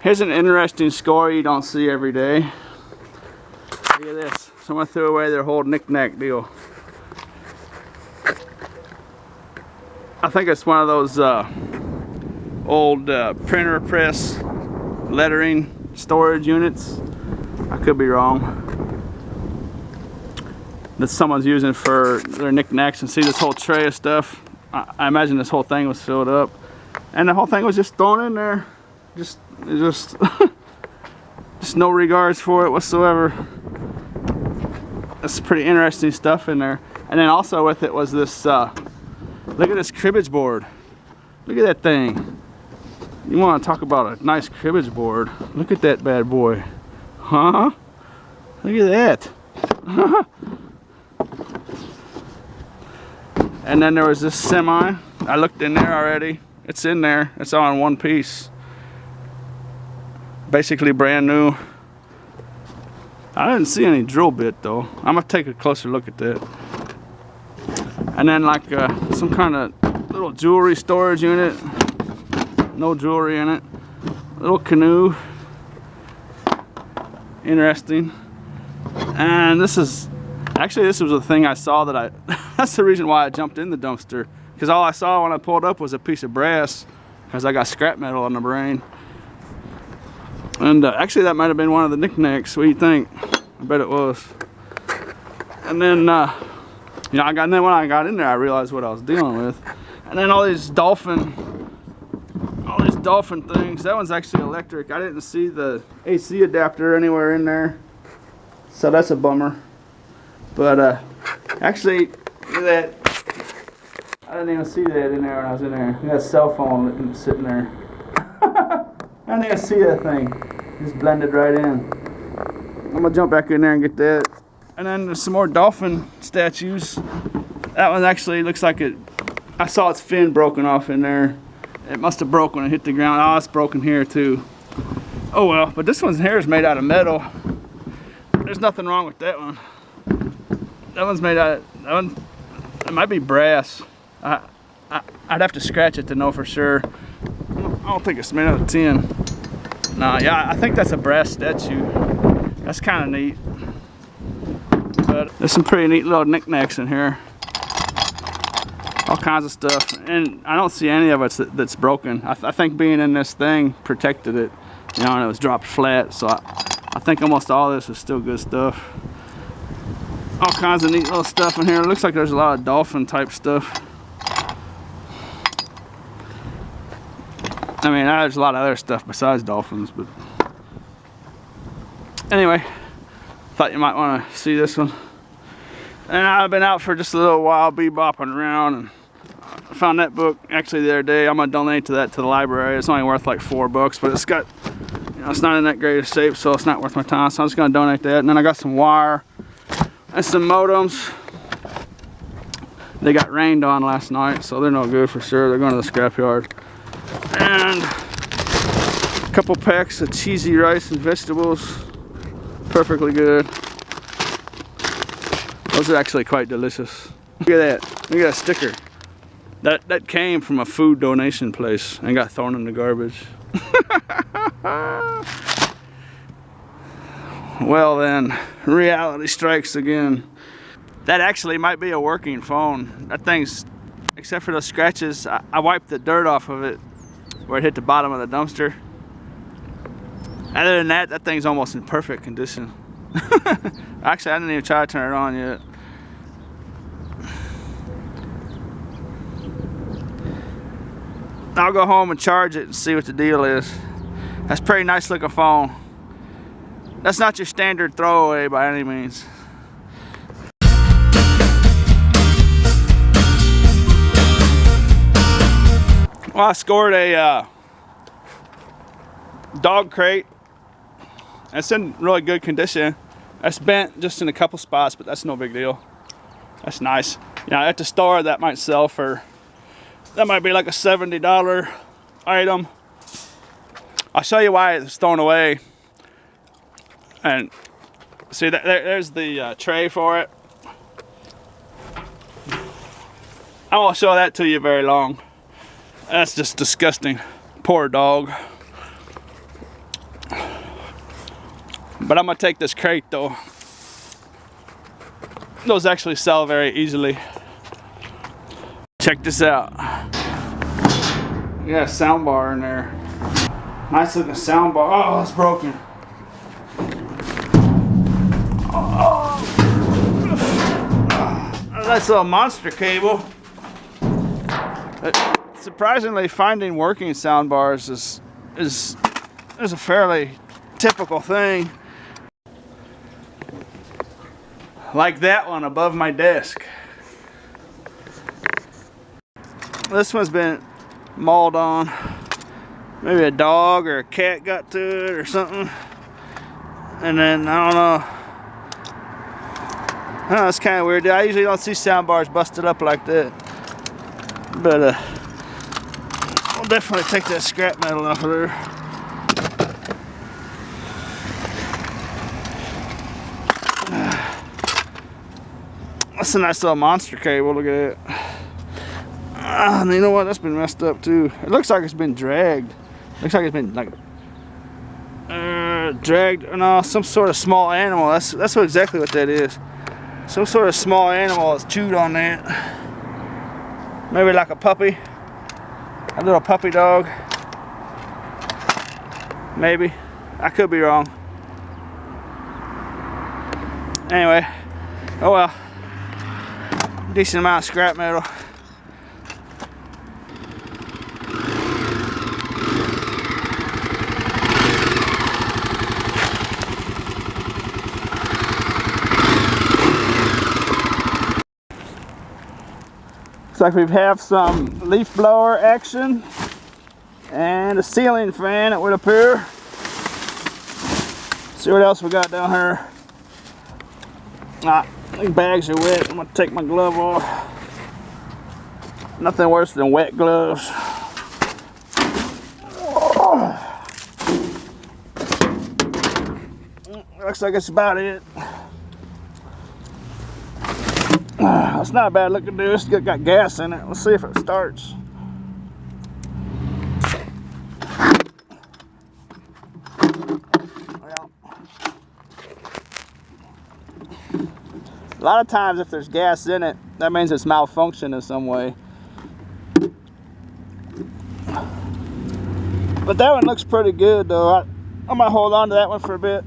Here's an interesting score you don't see every day. Look at this. Someone threw away their whole Knick Knack deal. I think it's one of those old printer press lettering storage units. I could be wrong. That someone's using for their Knick Knacks, and see this whole tray of stuff. I imagine this whole thing was filled up, and the whole thing was just thrown in there. Just no regards for it whatsoever. That's pretty interesting stuff in there. And then also with it was this. Look at this cribbage board. Look at that thing. You want to talk about a nice cribbage board? Look at that bad boy. Huh? Look at that. And then there was this semi. I looked in there already. It's in there. It's all in one piece. Basically brand new. I didn't see any drill bit though. I'm gonna take a closer look at that. And then like some kind of little jewelry storage unit. No jewelry in it. Little canoe. Interesting. And this was the thing I saw that that's the reason why I jumped in the dumpster, because all I saw when I pulled up was a piece of brass, because I got scrap metal on the brain. And actually that might have been one of the Knick Knacks. What do you think? I bet it was. And then you know, and then when I got in there I realized what I was dealing with. And then all these dolphin things. That one's actually electric. I didn't see the AC adapter anywhere in there, so that's a bummer. But actually, look at that. I didn't even see that in there when I was in there. I got a cell phone sitting there. I didn't even see that thing. Just blended right in. I'm gonna jump back in there and get that. And then there's some more dolphin statues. That one actually looks like it. I saw its fin broken off in there. It must have broke when it hit the ground. Oh, it's broken here too. Oh well, but this one's hair is made out of metal. There's nothing wrong with that one. That one's made out of, it might be brass. I'd have to scratch it to know for sure. I don't think it's made out of tin. No, yeah, I think that's a brass statue. That's kind of neat. But there's some pretty neat little Knick Knacks in here. All kinds of stuff, and I don't see any of it that's broken. I think being in this thing protected it, you know, and it was dropped flat. So I think almost all this is still good stuff. All kinds of neat little stuff in here. It looks like there's a lot of dolphin type stuff. I mean, there's a lot of other stuff besides dolphins, but anyway, thought you might want to see this one. And I've been out for just a little while, bebopping around, and I found that book actually the other day. I'm gonna donate that to the library. It's only worth like $4, but it's got, you know, it's not in that great of shape, so it's not worth my time. So I'm just gonna donate that. And then I got some wire and some modems. They got rained on last night, so they're no good for sure. They're going to the scrapyard. And a couple packs of cheesy rice and vegetables. Perfectly good. Those are actually quite delicious. Look at that. Look at that sticker. That came from a food donation place and got thrown in the garbage. Well then, reality strikes again. That actually might be a working phone. That thing's, except for those scratches, I wiped the dirt off of it where it hit the bottom of the dumpster. Other than that, that thing's almost in perfect condition. Actually, I didn't even try to turn it on yet. I'll go home and charge it and see what the deal is. That's a pretty nice looking phone. That's not your standard throwaway by any means. Well, I scored a dog crate. It's in really good condition. It's bent just in a couple spots, but that's no big deal. That's nice. You know, at the store that might sell for, that might be like a $70 item. I'll show you why it's thrown away. And see, there's the tray for it. I won't show that to you very long. That's just disgusting. Poor dog. But I'm gonna take this crate though. Those actually sell very easily. Check this out. You got a sound bar in there. Nice looking sound bar. Oh, it's broken. Oh. Nice little monster cable. Surprisingly, finding working sound bars is a fairly typical thing. Like that one above my desk. This one's been mauled on. Maybe a dog or a cat got to it or something. And then, I don't know, it's kind of weird. I usually don't see sound bars busted up like that. But I'll definitely take that scrap metal off of there. That's a nice little monster cable, look at it. And you know what, that's been messed up too. It looks like it's been dragged. Looks like it's been like dragged, no, some sort of small animal. That's exactly what that is. Some sort of small animal has chewed on that. Maybe like a puppy. A little puppy dog. Maybe. I could be wrong. Anyway, oh well. Decent amount of scrap metal. Looks like we have some leaf blower action and a ceiling fan, it would appear. See what else we got down here. These bags are wet. I'm gonna take my glove off. Nothing worse than wet gloves. Looks like it's about it. It's not a bad looking dude. It's got gas in it. Let's see if it starts. Well, a lot of times if there's gas in it, that means it's malfunctioned in some way. But that one looks pretty good though. I might hold on to that one for a bit.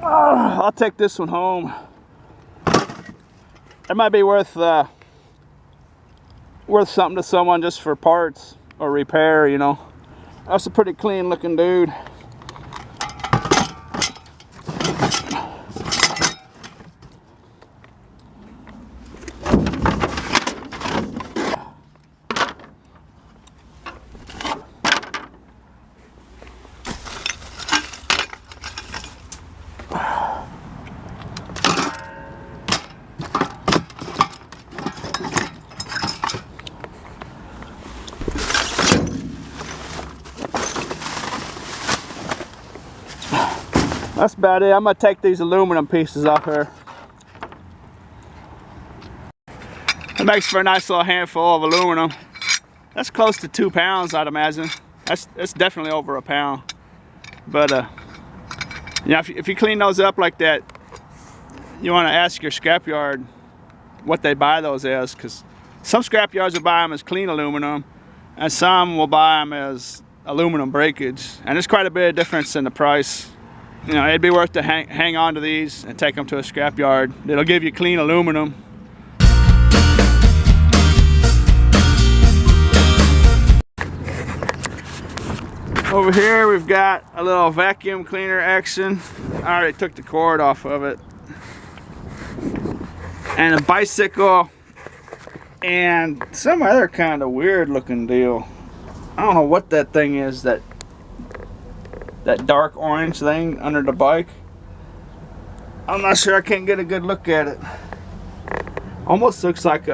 I'll take this one home. It might be worth something to someone just for parts or repair, you know. That's a pretty clean looking dude. That's about it. I'm gonna take these aluminum pieces off here. It makes for a nice little handful of aluminum. That's close to 2 pounds, I'd imagine. That's definitely over a pound. But you know, if you clean those up like that, you want to ask your scrapyard what they buy those as, because some scrapyards will buy them as clean aluminum, and some will buy them as aluminum breakage, and there's quite a bit of difference in the price. You know, it'd be worth to hang on to these and take them to a scrapyard. It'll give you clean aluminum. Over here we've got a little vacuum cleaner action. I already took the cord off of it. And a bicycle and some other kind of weird looking deal. I don't know what that thing is, that dark orange thing under the bike. I'm not sure, I can't get a good look at it. Almost looks like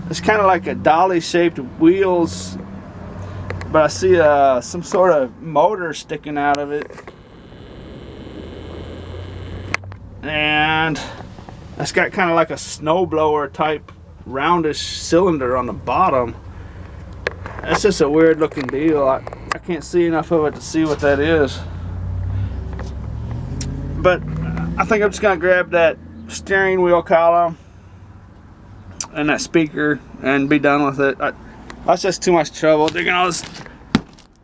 it's kind of like a dolly shaped wheels, but I see some sort of motor sticking out of it. And it's got kind of like a snowblower type roundish cylinder on the bottom. That's just a weird looking deal. I can't see enough of it to see what that is. But I think I'm just gonna grab that steering wheel column and that speaker and be done with it. That's just too much trouble digging all this.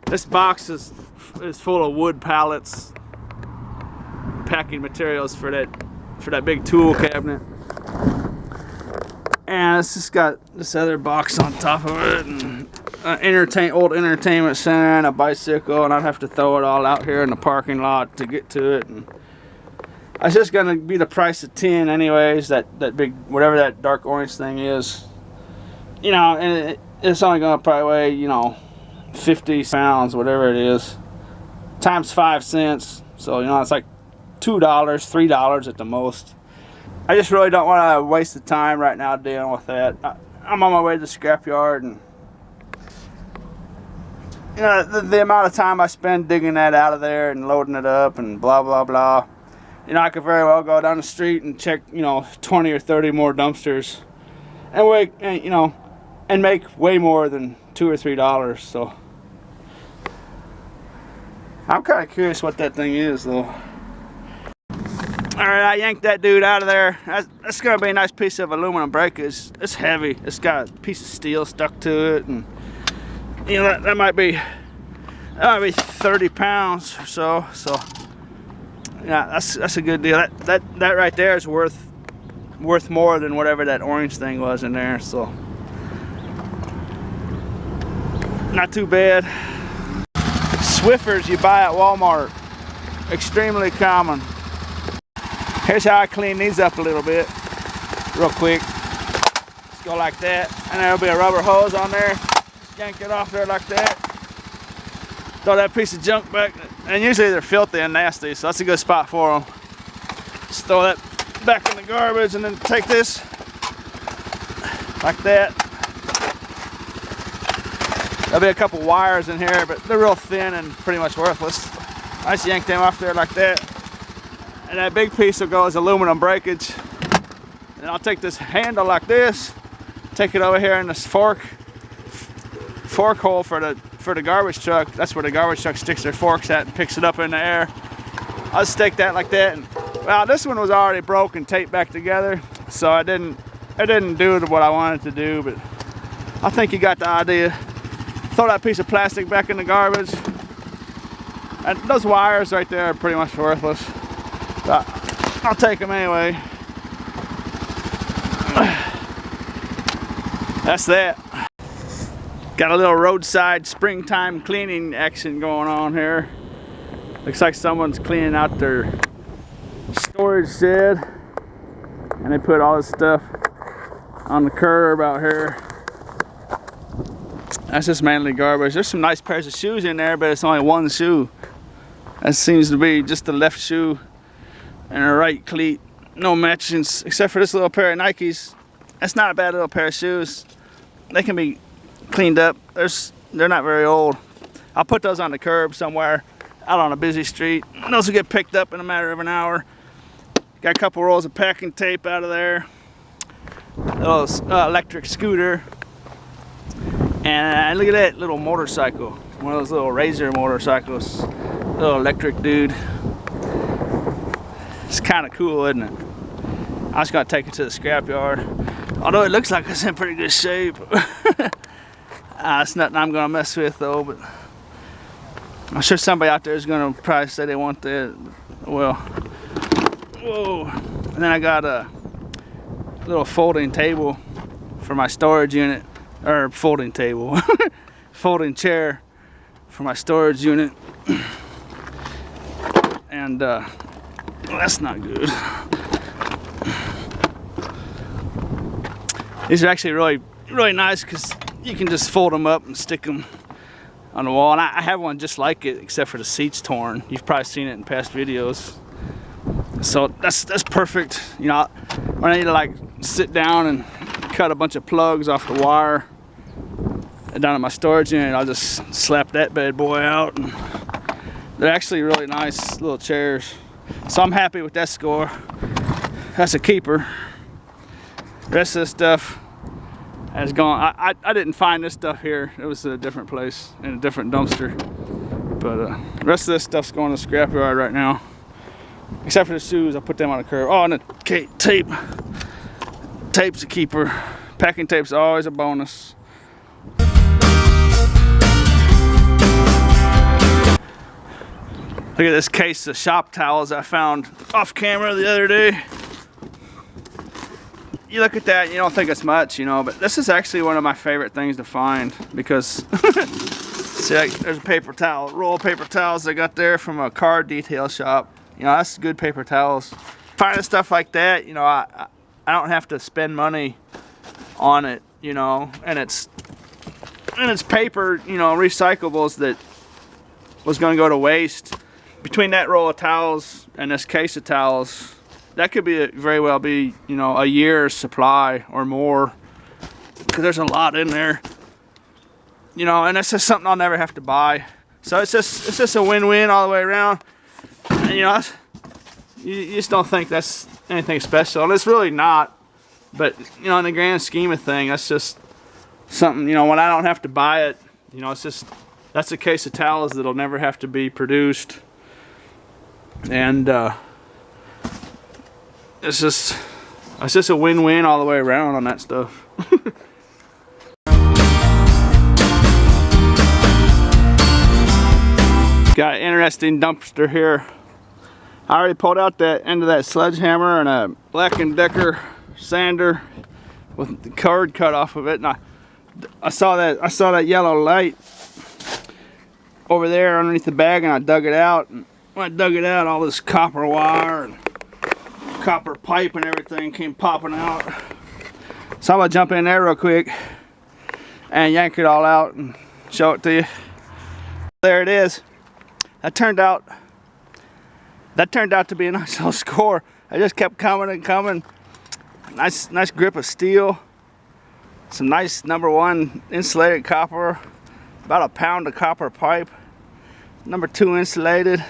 This box is full of wood pallets, packing materials for that big tool cabinet. And it's just got this other box on top of it, and an old entertainment center and a bicycle, and I'd have to throw it all out here in the parking lot to get to it. And it's just gonna be the price of 10 anyways, that big, whatever that dark orange thing is. You know, and it's only gonna probably weigh, you know, 50 pounds, whatever it is, times 5 cents. So, you know, it's like $2, $3 at the most. I just really don't want to waste the time right now dealing with that. I'm on my way to the scrapyard, and you know, the amount of time I spend digging that out of there and loading it up and blah blah blah. You know, I could very well go down the street and check, you know, 20 or 30 more dumpsters, and you know, and make way more than $2 or $3. So I'm kind of curious what that thing is, though. Alright, I yanked that dude out of there. That's going to be a nice piece of aluminum breakage. It's heavy. It's got a piece of steel stuck to it, and you know, that might be 30 pounds or so. So yeah, that's a good deal. That right there is worth more than whatever that orange thing was in there. So not too bad. Swiffers you buy at Walmart, extremely common. Here's how I clean these up a little bit, real quick. Just go like that, and there'll be a rubber hose on there. Yank it off there like that. Throw that piece of junk back, and usually they're filthy and nasty, so that's a good spot for them. Just throw that back in the garbage, and then take this like that. There'll be a couple wires in here, but they're real thin and pretty much worthless. I just yank them off there like that. And that big piece will go as aluminum breakage. And I'll take this handle like this, take it over here in this fork hole for the garbage truck. That's where the garbage truck sticks their forks at and picks it up in the air. I'll just stick that like that. And, well, this one was already broke and taped back together, so I didn't do what I wanted to do, but I think you got the idea. Throw that piece of plastic back in the garbage. And those wires right there are pretty much worthless. I'll take them anyway. That's that. Got a little roadside springtime cleaning action going on here. Looks like someone's cleaning out their storage shed, and they put all this stuff on the curb out here. That's just mainly garbage. There's some nice pairs of shoes in there, but it's only one shoe. That seems to be just the left shoe and a right cleat. No matchings except for this little pair of Nikes. That's not a bad little pair of shoes. They can be cleaned up. They're not very old. I'll put those on the curb somewhere out on a busy street. Those will get picked up in a matter of an hour. Got a couple rolls of packing tape out of there. A little electric scooter. And look at that little motorcycle. One of those little Razor motorcycles. Little electric dude. It's kind of cool, isn't it? I was gonna take it to the scrapyard. Although it looks like it's in pretty good shape. It's nothing I'm gonna mess with though, but I'm sure somebody out there is gonna probably say they want that. Well, whoa. And then I got a little folding table for my storage unit, or folding table, folding chair for my storage unit. And well, that's not good. These are actually really nice because you can just fold them up and stick them on the wall. And I have one just like it, except for the seat's torn. You've probably seen it in past videos. So that's perfect. You know, when I need to like sit down and cut a bunch of plugs off the wire down at my storage unit, I'll just slap that bad boy out. And they're actually really nice little chairs. So I'm happy with that score. That's a keeper. The rest of this stuff, has gone. I didn't find this stuff here. It was a different place in a different dumpster. But the rest of this stuff's going to the scrapyard right now. Except for the shoes, I put them on the curb. Oh, and the tape. Tape's a keeper. Packing tape's always a bonus. Look at this case of shop towels I found off camera the other day. You look at that and you don't think it's much, you know, but this is actually one of my favorite things to find because see, like, there's a paper towel, roll of paper towels they got there from a car detail shop. You know, that's good paper towels. Finding stuff like that, you know, I don't have to spend money on it, you know, and it's paper, you know, recyclables that was going to go to waste. Between that roll of towels and this case of towels, that could be very well be, you know, a year's supply or more, because there's a lot in there, you know, and that's just something I'll never have to buy. So it's just a win-win all the way around. And, you know, you just don't think that's anything special, and it's really not. But, you know, in the grand scheme of things, that's just something, you know, when I don't have to buy it, you know, it's just, that's a case of towels that'll never have to be produced. And it's just a win-win all the way around on that stuff. Got an interesting dumpster here. I already pulled out that end of that sledgehammer and a Black & Decker sander with the cord cut off of it, and I saw that yellow light over there underneath the bag, and I dug it out. And when I dug it out, all this copper wire and copper pipe and everything came popping out. So I'm gonna jump in there real quick and yank it all out and show it to you. There it is. That turned out to be a nice little score. I just kept coming and coming. Nice grip of steel. Some nice #1 insulated copper. About a pound of copper pipe. #2 insulated.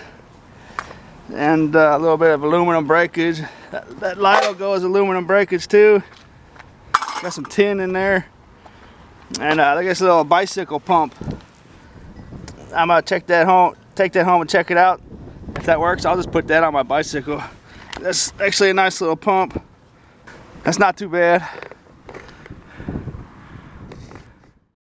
And a little bit of aluminum breakage. That light will go as aluminum breakage too. Got some tin in there. And look at this little bicycle pump. I'm gonna take that home and check it out. If that works, I'll just put that on my bicycle. That's actually a nice little pump. That's not too bad.